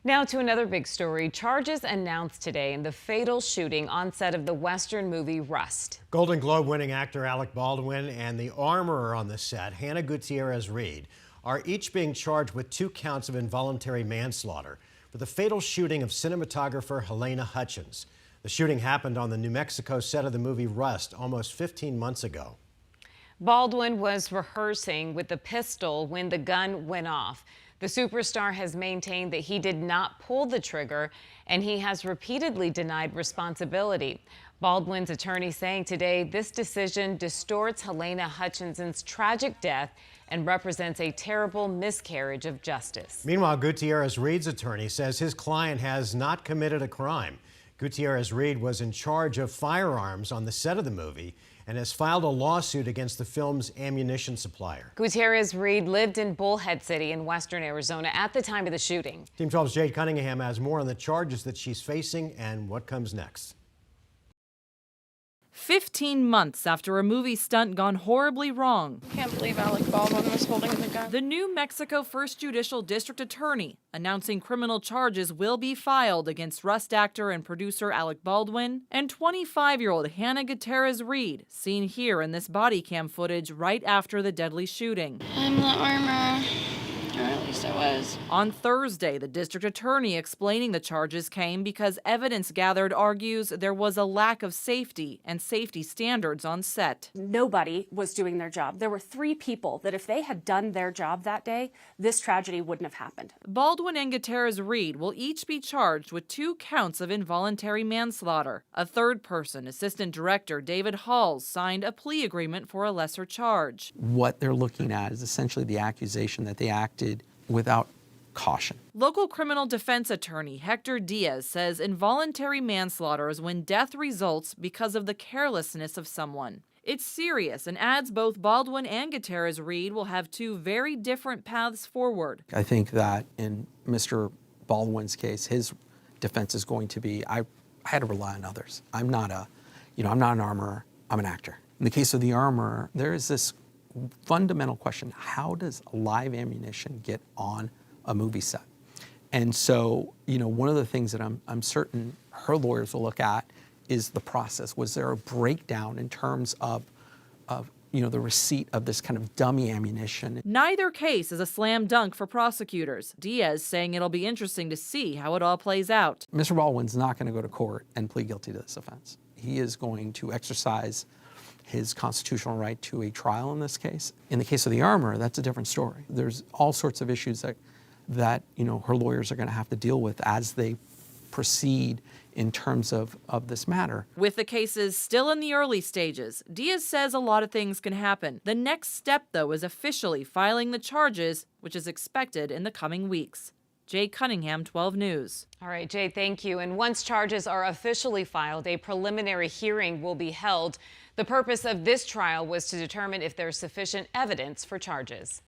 Now to another big story. Charges announced today in the fatal shooting on set of the Western movie Rust. Golden Globe winning actor Alec Baldwin and the armorer on the set, Hannah Gutierrez-Reed, are each being charged with 2 counts of involuntary manslaughter for the fatal shooting of cinematographer Helena Hutchins. The shooting happened on the New Mexico set of the movie Rust almost 15 months ago. Baldwin was rehearsing with the pistol when the gun went off. The superstar has maintained that he did not pull the trigger, and he has repeatedly denied responsibility. Baldwin's attorney saying today this decision distorts Helena Hutchinson's tragic death and represents a terrible miscarriage of justice. Meanwhile, Gutierrez-Reed's attorney says his client has not committed a crime. Gutierrez-Reed was in charge of firearms on the set of the movie and has filed a lawsuit against the film's ammunition supplier. Gutierrez-Reed lived in Bullhead City in western Arizona at the time of the shooting. Team 12's Jade Cunningham has more on the charges that she's facing and what comes next. 15 months after a movie stunt gone horribly wrong. Can't believe Alec Baldwin was holding the gun. The New Mexico First Judicial District Attorney announcing criminal charges will be filed against Rust actor and producer Alec Baldwin and 25-year-old Hannah Gutierrez-Reed, seen here in this body cam footage right after the deadly shooting. I'm the armor, or at least I was. On Thursday, the district attorney explaining the charges came because evidence gathered argues there was a lack of safety and safety standards on set. Nobody was doing their job. There were 3 people that if they had done their job that day, this tragedy wouldn't have happened. Baldwin and Gutierrez-Reed will each be charged with 2 counts of involuntary manslaughter. A third person, Assistant Director David Halls, signed a plea agreement for a lesser charge. What they're looking at is essentially the accusation that they acted without caution. Local criminal defense attorney Hector Diaz says involuntary manslaughter is when death results because of the carelessness of someone. It's serious and adds both Baldwin and Gutierrez-Reed will have 2 very different paths forward. I think that in Mr. Baldwin's case, his defense is going to be, I had to rely on others. I'm not an armorer, I'm an actor. In the case of the armorer, there is this fundamental question: how does live ammunition get on a movie set? And so, one of the things that I'm certain her lawyers will look at is the process. Was there a breakdown in terms of the receipt of this kind of dummy ammunition? Neither case is a slam dunk for prosecutors. Diaz saying it'll be interesting to see how it all plays out. Mr. Baldwin's not going to go to court and plead guilty to this offense. He is going to exercise his constitutional right to a trial in this case. In the case of the armorer, that's a different story. There's all sorts of issues that her lawyers are going to have to deal with as they proceed in terms of this matter. With the cases still in the early stages, Diaz says a lot of things can happen. The next step, though, is officially filing the charges, which is expected in the coming weeks. Jade Cunningham, 12 News. All right, Jay, thank you. And once charges are officially filed, a preliminary hearing will be held. The purpose of this trial was to determine if there's sufficient evidence for charges.